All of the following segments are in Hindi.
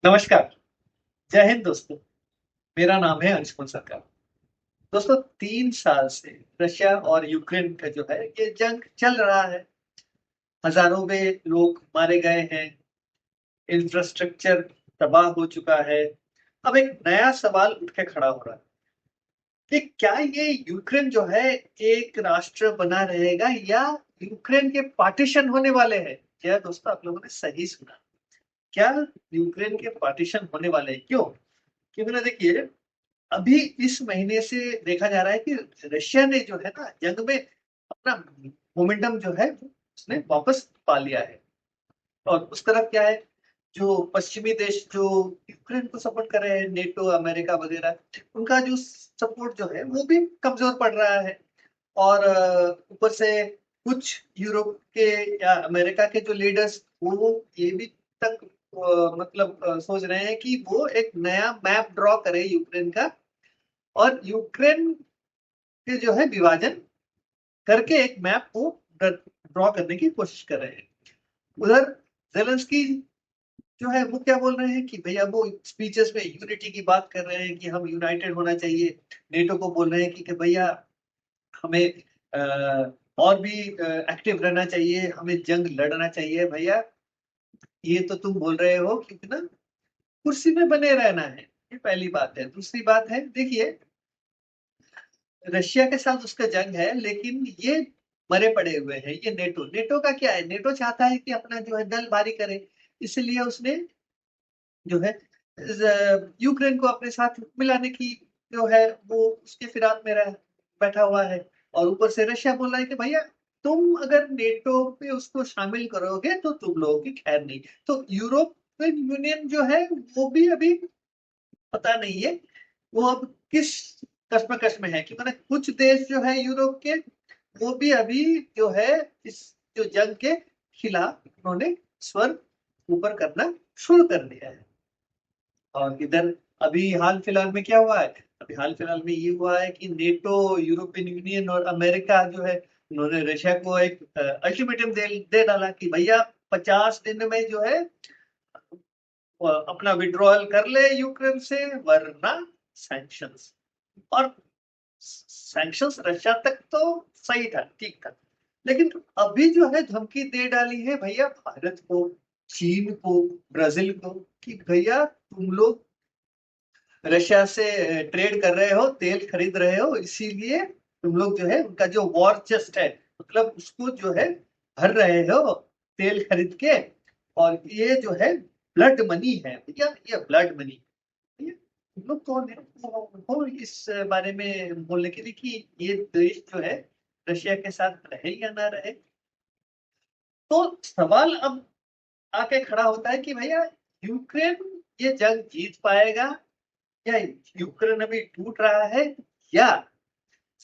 नमस्कार। जय हिंद दोस्तों। मेरा नाम है अंशुमन सरकार। दोस्तों, 3 साल से रशिया और यूक्रेन का जो है ये जंग चल रहा है। हजारों में लोग मारे गए हैं। इंफ्रास्ट्रक्चर तबाह हो चुका है। अब एक नया सवाल उठ के खड़ा हो रहा है कि क्या ये यूक्रेन जो है एक राष्ट्र बना रहेगा या यूक्रेन के पार्टीशन होने वाले हैं। क्या दोस्तों, आप लोगों ने सही सुना? क्या यूक्रेन के पार्टीशन होने वाले हैं? क्यों? क्योंकि ना देखिए, अभी इस महीने से देखा जा रहा है कि रशिया ने जो है ना जंग में अपना मोमेंटम जो है उसने वापस पा लिया है। और उस तरफ क्या है, जो पश्चिमी देश जो यूक्रेन को सपोर्ट कर रहे हैं, नेटो अमेरिका वगैरह, उनका जो सपोर्ट जो है वो भी कमजोर पड़ रहा है। और ऊपर से कुछ यूरोप के या अमेरिका के जो लीडर्स वो ये भी तक मतलब सोच रहे हैं कि वो एक नया मैप ड्रॉ करे यूक्रेन का, और यूक्रेन के जो है विभाजन करके एक मैप को ड्रॉ करने की कोशिश कर रहे हैं। उधर जेलेंस्की जो है वो क्या बोल रहे हैं कि भैया वो स्पीचेस में यूनिटी की बात कर रहे हैं कि हम यूनाइटेड होना चाहिए। नेटो को बोल रहे हैं कि भैया हमें और भी एक्टिव रहना चाहिए, हमें जंग लड़ना चाहिए। भैया ये तो तुम बोल रहे हो क्योंकि ना कुर्सी में बने रहना है। ये पहली बात है। दूसरी बात है, देखिए, रशिया के साथ उसका जंग है लेकिन ये मरे पड़े हुए हैं। ये नेटो नेटो का क्या है, नेटो चाहता है कि अपना जो है दल भारी करे। इसलिए उसने जो है यूक्रेन को अपने साथ मिलाने की जो है वो उसके फिराक में बैठा हुआ है। और ऊपर से रशिया बोल रहा है कि भैया तुम अगर नेटो पे उसको शामिल करोगे तो तुम लोगों की खैर नहीं। तो यूरोपियन यूनियन जो है वो भी अभी पता नहीं है वो अब किस कश्मकश में है, क्योंकि ना कुछ देश जो है यूरोप के वो भी अभी जो है इस जो जंग के खिलाफ उन्होंने स्वर ऊपर करना शुरू कर दिया है। और इधर अभी हाल फिलहाल में क्या हुआ है? अभी हाल फिलहाल में ये हुआ है कि नेटो, यूरोपियन यूनियन और अमेरिका जो है उन्होंने रशिया को एक अल्टीमेटम दे डाला कि भैया 50 दिन में जो है अपना विड्रॉल कर ले यूक्रेन से, वरना सैंक्शंस। और सैंक्शंस रशिया तक तो सही था, ठीक था। लेकिन अभी जो है धमकी दे डाली है भैया भारत को, चीन को, ब्राजील को कि भैया तुम लोग रशिया से ट्रेड कर रहे हो, तेल खरीद रहे हो, इसीलिए तुम लोग जो है उनका जो वॉर चेस्ट है, मतलब उसको जो है भर रहे हो तेल खरीद के। और ये जो है ब्लड मनी है भैया, ये ब्लड मनी। तुम लोग कौन है वो इस बारे में बोलने के लिए कि ये देश जो है रशिया के साथ रहे या ना रहे। तो सवाल अब आके खड़ा होता है कि भैया यूक्रेन ये जंग जीत पाएगा या यूक्रेन अभी टूट रहा है, या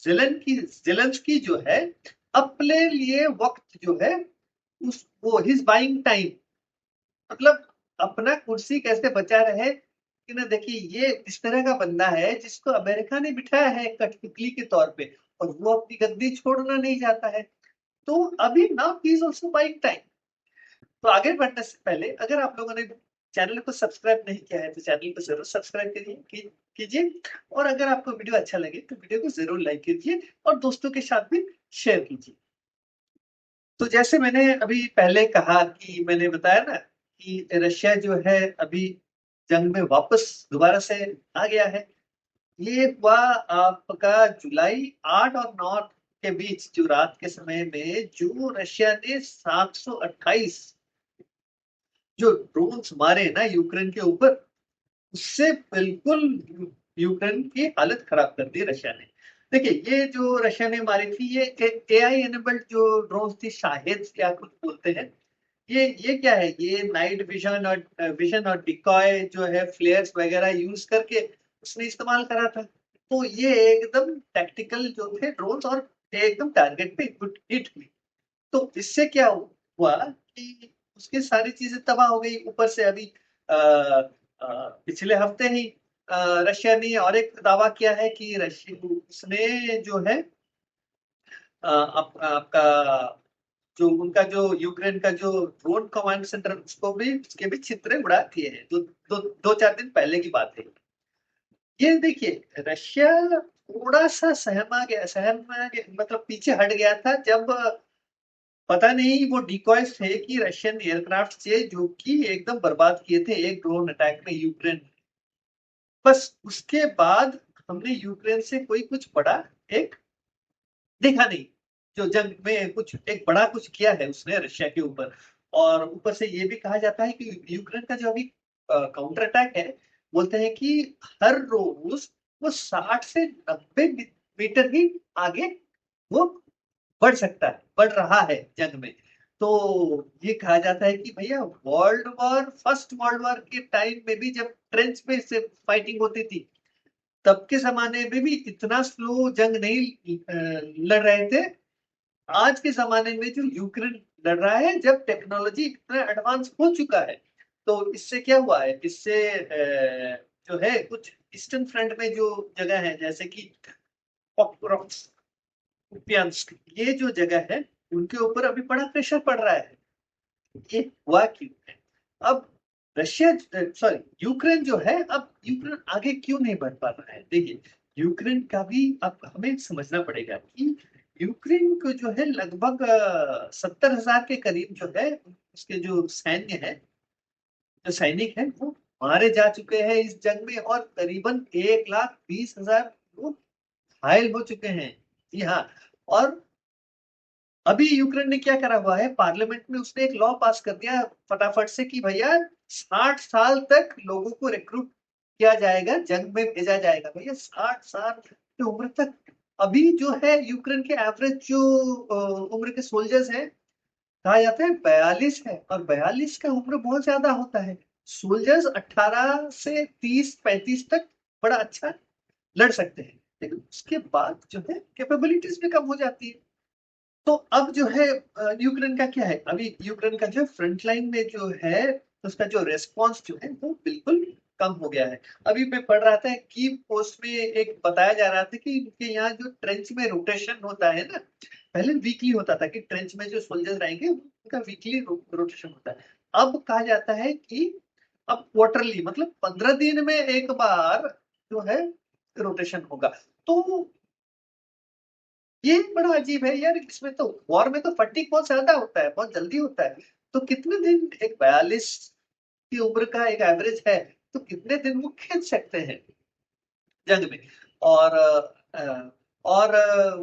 जेलेंस्की जो है अपने लिए वक्त जो है उस वो हिज बाइंग टाइम, मतलब अपना कुर्सी कैसे बचा रहे। कि ना देखिए, ये इस तरह का बंदा है जिसको अमेरिका ने बिठाया है कठपुतली के तौर पे, और वो अपनी गद्दी छोड़ना नहीं चाहता है। तो अभी now he is also buying time. तो आगे बढ़ने से पहले अगर आप लोगों ने चैनल को सब्सक्राइब नहीं किया है तो चैनल को जरूर सब्सक्राइब कीजिए। और अगर आपको वीडियो अच्छा लगे तो वीडियो को जरूर लाइक कीजिए और दोस्तों के साथ भी शेयर कीजिए। तो जैसे मैंने अभी पहले कहा कि मैंने बताया ना कि रशिया जो है अभी जंग में वापस दोबारा से आ गया है। ये हुआ आपका जुलाई 8 और 9 के बीच, जो रात के समय में जो रशिया ने 728 जो ड्रोन्स मारे ना यूक्रेन के ऊपर, उससे बिल्कुल यूक्रेन की हालत खराब कर दी रशिया ने। देखिए, ये जो रशिया ने मारी थी ये एआई एनेबल्ड जो ड्रोन्स थी, शाहिद क्या कुछ बोलते हैं। ये क्या है, ये नाइट विजन और डिकॉय जो है फ्लेयर्स वगैरह यूज करके उसने इस्तेमाल करा था। तो ये एकदम टैक्टिकल जो थे ड्रोन्स, और एकदम टारगेट पे हिट हुई। तो इससे क्या हुआ कि उसकी सारी चीजें तबाह हो गई। ऊपर से अभी पिछले हफ्ते ही रशिया ने और एक दावा किया है कि रशिया उसने जो है आपका जो उनका जो यूक्रेन का जो ड्रोन कमांड सेंटर, उसको भी, उसके भी छितरे उड़ा दिए हैं। दो चार दिन पहले की बात है ये। देखिए रशिया थोड़ा सा सहमा गया, मतलब पीछे हट गया था जब पता नहीं वो डिकॉयज थे कि रशियन एयरक्राफ्ट से, जो कि एकदम बर्बाद किए थे एक ड्रोन अटैक में यूक्रेन। बस उसके बाद हमने यूक्रेन से कोई कुछ बड़ा एक देखा नहीं, जो जंग में कुछ एक बड़ा कुछ किया है उसने रशिया के ऊपर। और ऊपर से ये भी कहा जाता है कि यूक्रेन का जो अभी काउंटर अटैक है, बोलते हैं कि हर रोज वो 60 से 90 मीटर ही आगे वो बढ़ रहा है जंग में। तो ये कहा जाता है कि भैया फर्स्ट वर्ल्ड वॉर के टाइम में भी जब ट्रेंच में से फाइटिंग होती थी, तब के जमाने में भी इतना स्लो जंग नहीं लड़ रहे थे। आज के जमाने में जो यूक्रेन लड़ रहा है, जब टेक्नोलॉजी इतना एडवांस हो चुका है, तो इससे क्या हुआ है, इससे जो है कुछ ईस्टर्न फ्रंट में जो जगह है, जैसे कि पॉक्रोफ्स्क, कुपियांस्क, ये जो जगह है, उनके ऊपर अभी बड़ा प्रेशर पड़ रहा है। ये हुआ क्यों है? अब रशिया, सॉरी, यूक्रेन जो है, अब यूक्रेन आगे क्यों नहीं बढ़ पा रहा है? देखिए यूक्रेन का भी अब हमें समझना पड़ेगा कि यूक्रेन को जो है लगभग 70,000 के करीब जो है उसके जो सैन्य है, जो सैनिक है, वो मारे जा चुके हैं इस जंग में, और करीबन 1,20,000 लोग घायल हो चुके हैं। जी हाँ। और अभी यूक्रेन ने क्या करा हुआ है, पार्लियामेंट में उसने एक लॉ पास कर दिया फटाफट से कि भैया 60 साल तक लोगों को रिक्रूट किया जाएगा, जंग में भेजा जाएगा। भैया 60 साल की उम्र तक। अभी जो है यूक्रेन के एवरेज जो उम्र के सोल्जर्स हैं, कहा जाता है 42 है, और 42 का उम्र बहुत ज्यादा होता है। सोल्जर्स 18 से 30-35 तक बड़ा अच्छा लड़ सकते हैं, लेकिन उसके बाद जो है कैपेबिलिटीज भी कम हो जाती है। तो अब जो है यूक्रेन का क्या है, अभी यूक्रेन का जो फ्रंट लाइन में जो है, उसका जो रेस्पॉन्स जो है वो बिल्कुल कम हो गया है। अभी मैं पढ़ रहा था की पोस्ट में एक बताया जा रहा था कि इनके यहाँ जो ट्रेंच में रोटेशन होता है ना, पहले वीकली होता था कि ट्रेंच में जो सोल्जर्स रहेंगे उनका वीकली रोटेशन होता है। अब कहा जाता है कि अब क्वार्टरली, मतलब 15 दिन में एक बार जो है रोटेशन होगा। तो ये बड़ा अजीब है यार, इसमें तो वॉर में तो फटीग बहुत ज्यादा होता है, बहुत जल्दी होता है। तो कितने दिन एक 42 की उम्र का एक एवरेज है, तो कितने दिन वो खींच सकते हैं जंग में? और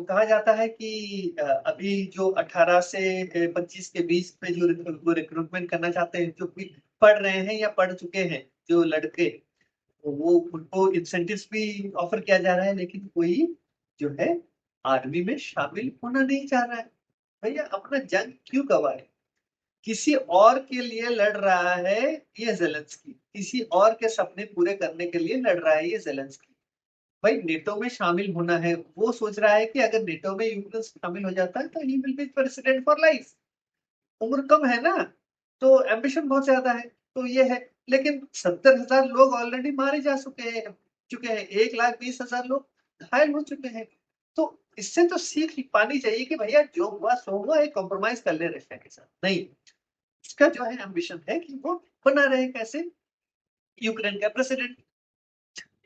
कहा जाता है कि अभी जो 18 से 25 के बीच में जो वो रिक्रूटमेंट करना चाहते हैं, जो भी पढ़ रहे हैं या पढ़ चुके हैं जो लड़के, वो उनको इंसेंटिव्स भी ऑफर किया जा रहा है, लेकिन कोई जो है आर्मी में शामिल होना नहीं चाह रहा है। भैया अपना जंग क्यों गवाए? किसी और के लिए लड़ रहा है ये जेलेंस्की, किसी और के सपने पूरे करने के लिए लड़ रहा है ये जेलेंस्की। भाई नेटो में शामिल होना है, वो सोच रहा है कि अगर नेटो में यूक्रेन शामिल हो जाता है तो he will be president for life. उम्र कम है ना, तो एम्बिशन बहुत ज्यादा है, तो ये है। लेकिन 70,000 लोग ऑलरेडी मारे जा चुके हैं, 1,20,000 लोग घायल हो चुके हैं। तो इससे तो सीख पानी चाहिए कि भैया जो हुआ सो हुआ, एक कॉम्प्रोमाइज कर ले रशिया के साथ नहीं। इसका जो है एम्बिशन है कि वो बना रहे कैसे यूक्रेन का प्रेसिडेंट।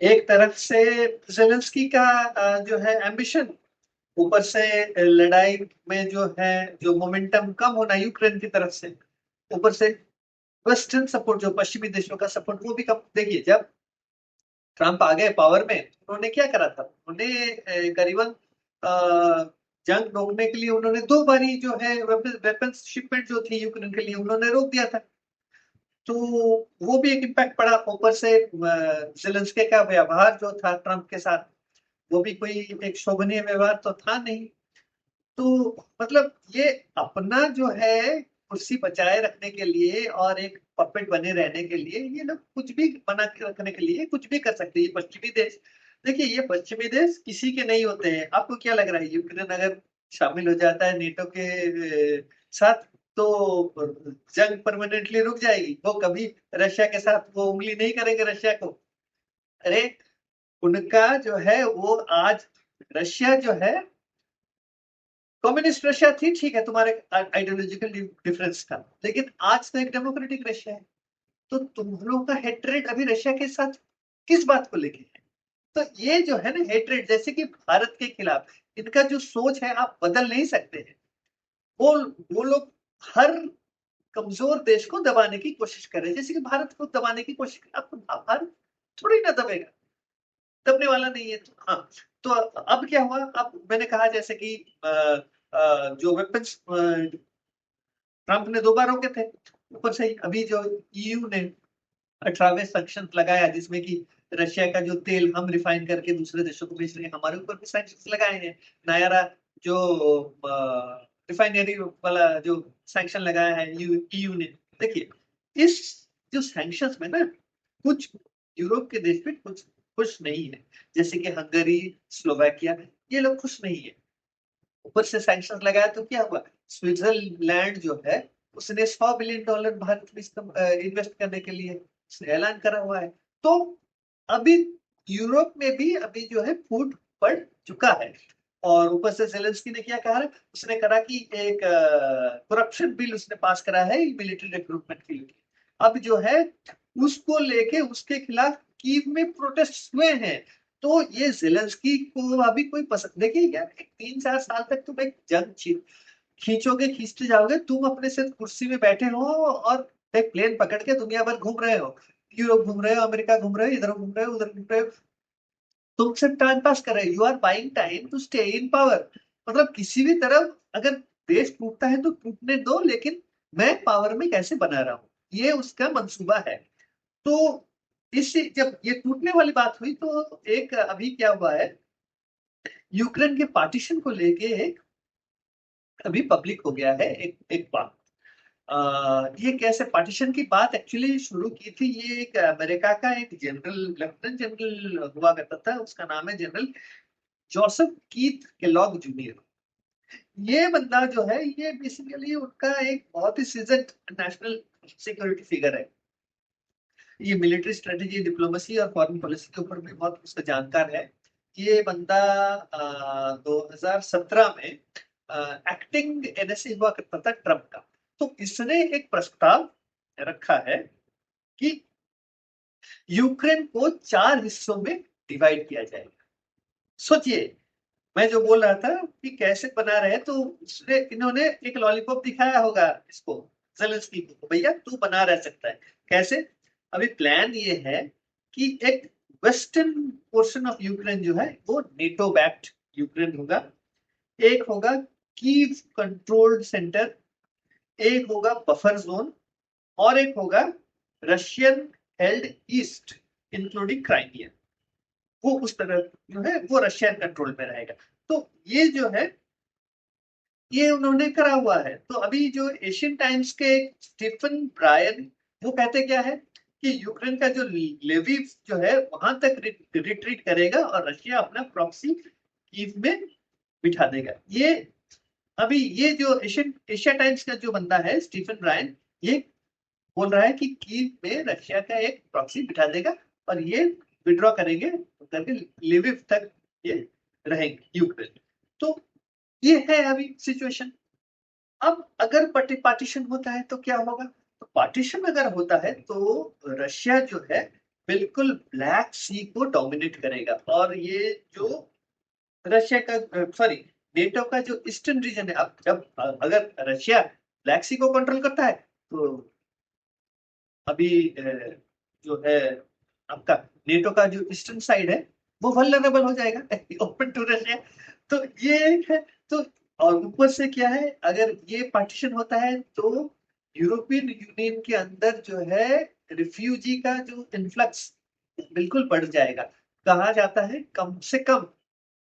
एक तरफ से जेलेंस्की का जो है एम्बिशन, ऊपर से लड़ाई में जो है जो मोमेंटम कम होना यूक्रेन की तरफ से, ऊपर से वेस्टर्न सपोर्ट, जो पश्चिमी देशों का सपोर्ट, वो भी कम। देखिए जब ट्रंप आ गए पावर में, उन्होंने क्या करा था, उन्होंने करीबन जंग रोकने के लिए उन्होंने 2 बारी जो है वेपन्स शिपमेंट जो थी यूक्रेन के लिए, उन्होंने रोक दिया था। तो वो भी एक इम्पैक्ट पड़ा। ऊपर से जेलेंस्की का व्यवहार जो था ट्रंप के साथ, वो भी कोई एक शोभनीय व्यवहार तो था नहीं। तो मतलब ये अपना जो है कुर्सी बचाए रखने के लिए और एक पपेट बने रहने के लिए, ये लोग कुछ भी बना के रखने के लिए कुछ भी कर सकते हैं। ये पश्चिमी देश, देखिए ये पश्चिमी देश किसी के नहीं होते हैं। आपको क्या लग रहा है, यूक्रेन अगर शामिल हो जाता है नेटो के साथ, तो जंग परमानेंटली रुक जाएगी? वो कभी रशिया के साथ वो उंगली नहीं करेंगे रशिया को? अरे उनका जो है वो आज, रशिया जो है कम्युनिस्ट रशिया थी, ठीक है, तुम्हारे आइडियोलॉजिकल डिफरेंस था, लेकिन आज तो एक डेमोक्रेटिक रशिया है। तो तुम लोगों का हेट्रेड अभी रशिया के साथ किस बात को लेके है? तो ये जो है ना हेट्रेड, जैसे कि भारत के खिलाफ इनका जो सोच है आप बदल नहीं सकते हैं। वो वो लोग हर कमजोर देश को दबाने की कोशिश कर रहे हैं, जैसे कि भारत को दबाने की कोशिश कर, अब भारत थोड़ी ना दबेगा, दबने वाला नहीं है। तो हाँ, तो अब क्या हुआ, अब मैंने कहा जैसे कि जो वेपन्स ट्रंप ने 2 बार रोके थे, ऊपर से अभी जो ईयू ने 18वें सैंक्शन लगाया, जिसमें कि रशिया का जो तेल हम रिफाइन करके दूसरे देशों को बेच रहे हैं, हमारे ऊपर भी सैंक्शन लगाए हैं। नया जो रिफाइनरी वाला जो सैंक्शन लगाया है ईयू ने, देखिए इस जो सैंक्शंस में ना कुछ यूरोप के देश भी कुछ खुश नहीं है, जैसे कि हंगरी, स्लोवाकिया, ये लोग खुश नहीं है। ऊपर से सैंक्शन लगाया तो क्या हुआ, स्विट्जरलैंड जो है उसने $100 बिलियन भारत में इन्वेस्ट करने के लिए उसने ऐलान करा हुआ है। तो अभी यूरोप में भी अभी जो है फूट पड़ चुका है। और ऊपर से जेलेंस्की ने क्या कहा, उसने करा कि एक करप्शन बिल उसने पास करा है मिलिट्री रिक्रूटमेंट के लिए। अब जो है उसको लेके उसके खिलाफ कीव में प्रोटेस्ट हुए हैं। तो ये जेलेंस्की को अभी कोई पसंद, देखिए यार 3-4 साल तक तुम एक जंग खींचोगे, खींचते जाओगे, तुम अपने से कुर्सी में बैठे हो और एक प्लेन पकड़ के दुनिया भर घूम रहे हो, यूरोप घूम रहे हो, अमेरिका घूम रहे हो, इधर घूम रहे हो, उधर घूम रहे हो, तुम सिर्फ टाइम पास कर रहे हो, you are buying time to stay in power. मतलब किसी भी तरफ अगर देश टूटता है तो टूटने दो, लेकिन मैं पावर में कैसे बना रहा हूँ, ये उसका मंसूबा है। तो इससे जब ये टूटने वाली बात हुई तो एक अभी क्या हुआ है, यूक्रेन के पार्टीशन को लेके एक अभी पब्लिक हो गया है एक बात। ये कैसे पार्टीशन की बात एक्चुअली शुरू की थी, ये एक अमेरिका का एक जनरल, लेफ्टिनेंट जनरल हुआ करता था, उसका नाम है general Joseph Keith Kellogg junior. ये बंदा जो है ये बेसिकली उनका एक बहुत ही सीजन्ड नेशनल सिक्योरिटी फिगर है। ये मिलिट्री स्ट्रेटेजी, डिप्लोमेसी और फॉरेन पॉलिसी के ऊपर भी बहुत उसका जानकार है। ये बंदा 2017 में एक्टिंग एनएसए हुआ करता था ट्रम्प का। तो इसने एक प्रस्ताव रखा है कि यूक्रेन को 4 हिस्सों में डिवाइड किया जाएगा। सोचिए, मैं जो बोल रहा था कि कैसे बना रहे, तो उसने इन्होंने एक लॉलीपॉप दिखाया होगा इसको, जेलेंस्की को, भैया तू बना रह सकता है कैसे। अभी प्लान ये है कि एक वेस्टर्न पोर्शन ऑफ यूक्रेन जो है वो नेटो बैक्ड यूक्रेन होगा, एक होगा कीव कंट्रोल्ड सेंटर, एक होगा बफर जोन, और एक होगा Russian held east including Crimea. वो उस तरह जो है वो रशियन कंट्रोल में रहेगा। तो ये जो है ये उन्होंने करा हुआ है। तो अभी जो एशियन टाइम्स के स्टीफन ब्रायन, वो कहते क्या है कि यूक्रेन का जो लेविव जो है वहां तक रिट्रीट करेगा और रशिया अपना प्रॉक्सी कीव में बिठा देगा। ये अभी ये जो एशिया टाइम्स का जो बंदा है स्टीफन ब्रायन, ये बोल रहा है कि कीव में रशिया का एक प्रॉक्सी बिठा देगा और ये विड्रॉ करेंगे करके लिविव तक ये रहेंगे यूक्रेन। तो ये है अभी सिचुएशन। अब अगर पार्टीशन होता है तो क्या होगा, तो पार्टीशन अगर होता है तो रशिया जो है बिल्कुल ब्लैक सी को डोमिनेट करेगा। और ये जो रशिया का सॉरी नेटो का जो ईस्टर्न रीजन है, अब जब अगर रशिया ब्लैक सी को कंट्रोल करता है तो अभी जो है आपका नेटो का जो ईस्टर्न साइड है वो वल्नरेबल हो जाएगा ओपन टू रशिया। तो ये है। तो और ऊपर से क्या है, अगर ये पार्टीशन होता है तो यूरोपियन यूनियन के अंदर जो है रिफ्यूजी का जो इन्फ्लक्स बिल्कुल बढ़ जाएगा। कहा जाता है कम से कम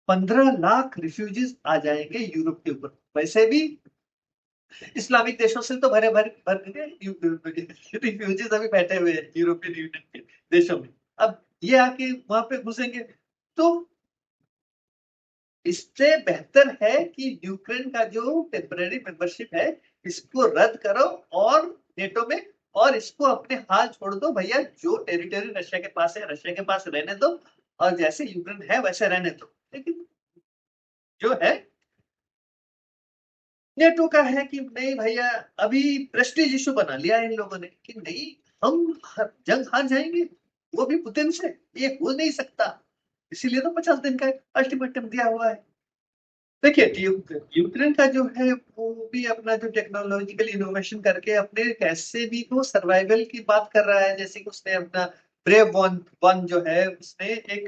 15 लाख रिफ्यूजीज आ जाएंगे यूरोप के ऊपर। वैसे भी इस्लामिक देशों से तो भरे भर भर रिफ्यूजीज अभी बैठे हुए हैं यूरोपियन यूनियन के देशों में। अब ये आके वहां पे घुसेंगे, तो इससे बेहतर है कि यूक्रेन का जो टेम्पररी मेंबरशिप है इसको रद्द करो और नेटो में, और इसको अपने हाल छोड़ दो भैया, जो टेरिटरी रशिया के पास है रशिया के पास रहने दो, और जैसे यूक्रेन है वैसे रहने दो। लेकिन जो है नेटो का है कि नहीं भैया, अभी प्रेस्टीज इशू बना लिया है इन लोगों ने कि नहीं, हम जंग हार जाएंगे, वो भी पुतिन से, ये हो नहीं सकता। इसीलिए तो 50 दिन का अल्टीमेटम दिया हुआ है। देखिए, यूक्रेन का जो है वो भी अपना जो टेक्नोलॉजिकल इनोवेशन करके अपने कैसे भी वो सर्वाइवल की बात कर रहा है। जैसे कि उसने अपना ब्रेव वन वन जो है, उसने एक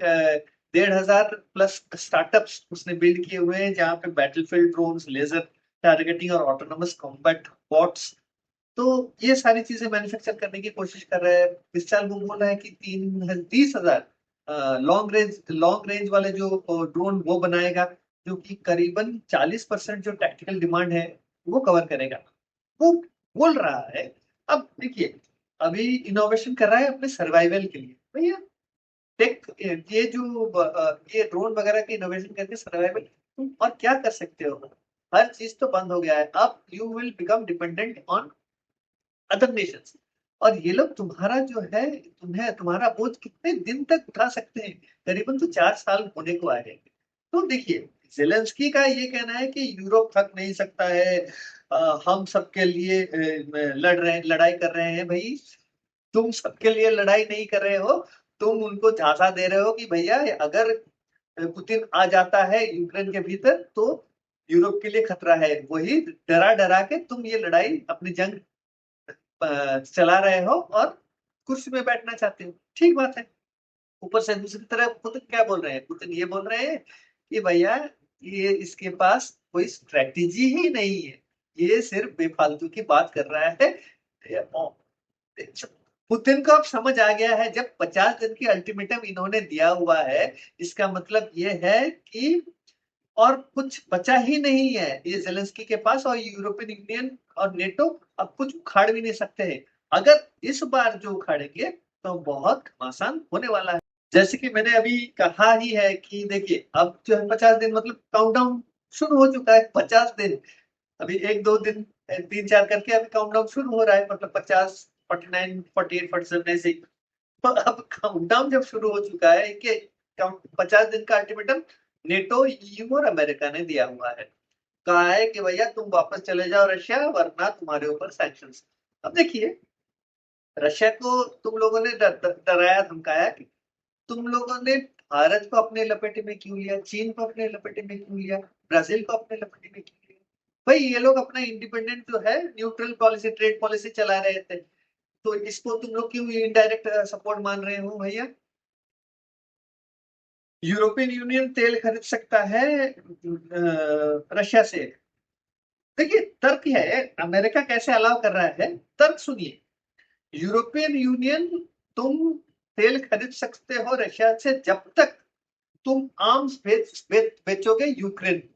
1,500+ स्टार्टअप्स उसने बिल्ड किए हुए हैं, जहाँ पे बैटलफील्ड ड्रोन्स, लेजर टारगेटिंग और ऑटोनोमस कॉम्बैट बॉट्स, तो ये सारी चीजें मैन्युफैक्चर करने की कोशिश कर रहा है। इस साल वो बोल रहा है कि 30,000 लॉन्ग रेंज वाले जो ड्रोन वो बनाएगा, जो कि करीबन 40% जो टैक्टिकल डिमांड है वो कवर करेगा, वो बोल रहा है। अब देखिए, अभी इनोवेशन कर रहा है अपने सर्वाइवल के लिए भैया। टेक, ये ड्रोन वगैरह के इनोवेशन करके सर्वाइवल, तुम और क्या कर सकते हो? हर चीज तो बंद हो गया है, अब you will become dependent on other Nations. और ये लोग तुम्हारा जो है, तुम्हारा बोझ कितने दिन तक उठा सकते हैं? करीबन तो 4 साल होने को आए हैं। तो देखिए, जेलेंस्की का ये कहना है कि यूरोप थक नहीं सकता है, हम सबके लिए लड़ाई कर रहे हैं भाई। तुम सबके लिए लड़ाई नहीं कर रहे हो, तुम उनको झांसा दे रहे हो कि भैया अगर पुतिन आ जाता है यूक्रेन के भीतर तो यूरोप के लिए खतरा है। वही डरा डरा के तुम ये लड़ाई, अपनी जंग चला रहे हो और कुर्सी में बैठना चाहते हो। ठीक बात है। ऊपर से दूसरी तरफ पुतिन क्या बोल रहे हैं? पुतिन ये बोल रहे हैं कि भैया, ये इसके पास कोई स्ट्रेटेजी ही नहीं है, ये सिर्फ बेफालतू की बात कर रहा है। पुतिन को अब समझ आ गया है, जब 50 दिन की अल्टीमेटम इन्होंने दिया हुआ है, इसका मतलब ये है कि और कुछ बचा ही नहीं है ये जेलेंस्की के पास, और यूरोपियन यूनियन और नेटो अब कुछ उखाड़ भी नहीं सकते हैं। अगर इस बार जो उखाड़ेंगे तो बहुत आसान होने वाला है। जैसे कि मैंने अभी कहा ही है कि देखिए, अब जो है 50 दिन मतलब काउंटडाउन शुरू हो चुका है। 50 दिन, अभी 1-2 दिन, 3-4 करके अभी काउंटडाउन शुरू हो रहा है, मतलब 50, 49, 48, 47 ऐसे ही। तो अब काउंटडाउन जब शुरू हो चुका है कि 50 दिन का अल्टीमेटम नेटो, ईयू और अमेरिका ने दिया हुआ है। कहा है कि भैया तुम वापस चले जाओ रशिया, वरना तुम्हारे ऊपर सैंक्शंस। अब देखिए, रशिया को तुम लोगों ने डराया धमकाया कि तुम लोगों ने भारत को अपने लपेटे में क्यों लिया, चीन को अपने लपेटे में क्यों लिया, ब्राजील को अपने लपेटे में क्यों लिया? भाई ये लोग अपना इंडिपेंडेंट जो है न्यूट्रल पॉलिसी, ट्रेड पॉलिसी चला रहे थे, तो इसको तुम लोग क्यों इनडायरेक्ट सपोर्ट मान रहे हो भैया? यूरोपियन यूनियन तेल खरीद सकता है रशिया से। देखिए, तर्क है, अमेरिका कैसे अलाउ कर रहा है, तर्क सुनिए। यूरोपियन यूनियन, तुम तेल खरीद सकते हो रशिया से जब तक तुम आर्म्स बेचोगे यूक्रेन को।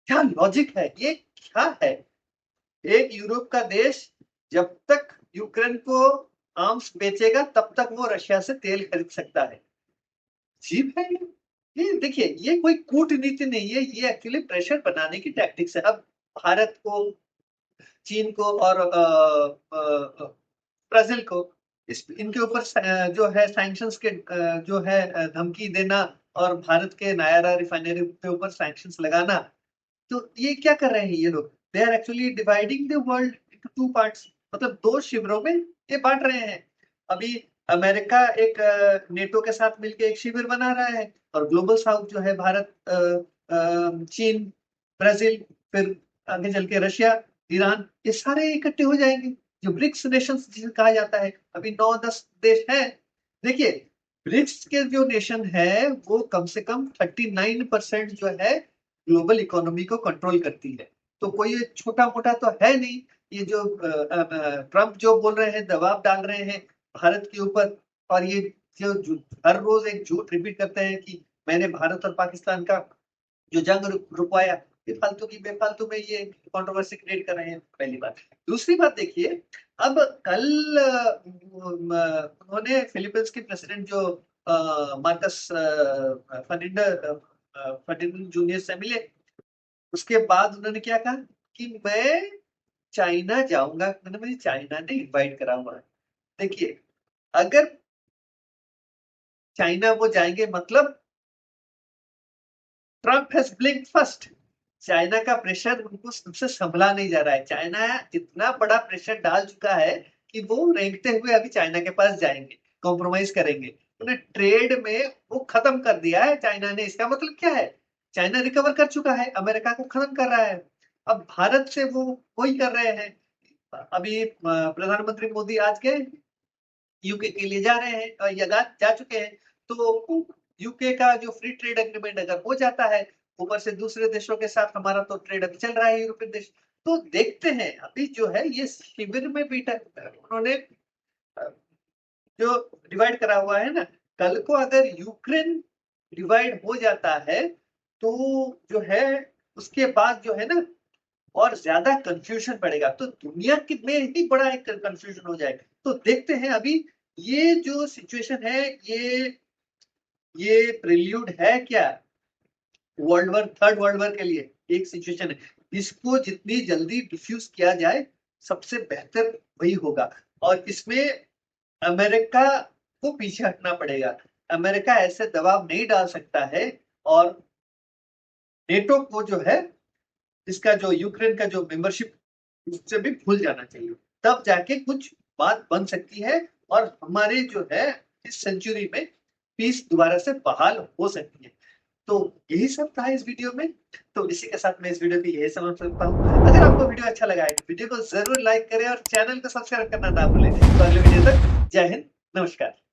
क्या लॉजिक है ये, क्या है? एक यूरोप का देश जब तक यूक्रेन को आर्म्स बेचेगा तब तक वो रशिया से तेल खरीद सकता है। अजीब है ये देखिए, ये कोई कूटनीति नहीं है, ये एक्चुअली प्रेशर बनाने की टैक्टिक्स है। अब भारत को, चीन को और ब्राजील को, इनके ऊपर जो है सैंक्शंस के जो है धमकी देना, और भारत के नायरा रिफाइनरी के ऊपर सैंक्शंस लगाना। तो ये क्या कर रहे हैं ये लोग? They are actually dividing the world into two parts, मतलब दो शिविरों में ये बांट रहे हैं। अभी अमेरिका एक नेटो के साथ मिलकर एक शिविर बना रहा है, और ग्लोबल साउथ जो है भारत, चीन, ब्राजील, फिर आगे चल के रशिया, ईरान, ये सारे इकट्ठे हो जाएंगे, जो ब्रिक्स नेशंस जिसे कहा जाता है। अभी 9-10 देश हैं। देखिए, ब्रिक्स के जो नेशन है वो कम से कम 39% जो है ग्लोबल इकोनॉमी को कंट्रोल करती है। तो कोई ये छोटा मोटा तो है नहीं। ये जो ट्रम्प जो बोल रहे हैं, दबाव डाल रहे हैं भारत के ऊपर, और ये हर रोज एक झूठ रिपीट करते हैं कि मैंने भारत और पाकिस्तान का जो जंग रुकवाया, ये फालतू की बेफालतू में ये कंट्रोवर्सी क्रिएट कर रहे हैं, पहली बात। दूसरी बात देखिए, अब कल उन्होंने फिलीपींस के प्रेसिडेंट जो मार्कस फर्डिनेंड जूनियर से मिले। उसके बाद उन्होंने क्या कहा कि मैं चाइना जाऊंगा, मैंने मुझे चाइना ने इनवाइट करा हुआ है। देखिए, अगर चाइना वो जाएंगे मतलब ट्रम्प हैज ब्लिंक्ड फर्स्ट। चाइना का प्रेशर उनको सबसे संभला नहीं जा रहा है। चाइना इतना बड़ा प्रेशर डाल चुका है कि वो रेंगते हुए अभी चाइना के पास जाएंगे, कॉम्प्रोमाइज करेंगे। उन्हें ट्रेड में वो खत्म कर दिया है चाइना ने। इसका मतलब क्या है? चाइना रिकवर कर चुका है, अमेरिका को खत्म कर रहा है। अब भारत से वो वही कर रहे हैं। अभी प्रधानमंत्री मोदी आज गए यूके के लिए जा रहे हैं और या जा चुके हैं। तो यूके का जो फ्री ट्रेड एग्रीमेंट अगर हो जाता है, ऊपर से दूसरे देशों के साथ हमारा तो ट्रेड अभी चल रहा है यूरोपियन देश, तो देखते हैं अभी जो है ये शिविर में बैठा उन्होंने जो डिवाइड करा हुआ है ना, कल को अगर यूक्रेन डिवाइड हो जाता है तो जो है उसके बाद जो है ना और ज्यादा कंफ्यूजन बढ़ेगा, तो दुनिया के में ही बड़ा एक कंफ्यूजन हो जाएगा। तो देखते हैं अभी ये जो सिचुएशन है ये प्रिल्यूड है क्या world war, third world war के लिए एक सिचुएशन है। इसको जितनी जल्दी डिफ्यूज किया जाए सबसे बेहतर वही होगा। और इसमें अमेरिका को पीछे हटना पड़ेगा। अमेरिका ऐसे दबाव नहीं डाल सकता है और नेटो को जो है इसका जो यूक्रेन का जो मेंबरशिप उससे भी भूल जाना चाहिए। तब जाके कुछ बात बन सकती है और हमारे जो है इस सेंचुरी में पीस दोबारा से बहाल हो सकती है। तो यही सब था इस वीडियो में। तो इसी के साथ मैं इस वीडियो की यही समाप्त करता हूँ। अगर आपको वीडियो अच्छा लगा है तो वीडियो को जरूर लाइक करें और चैनल को सब्सक्राइब करना ना भूलें। तो अगले वीडियो तक जय हिंद, नमस्कार।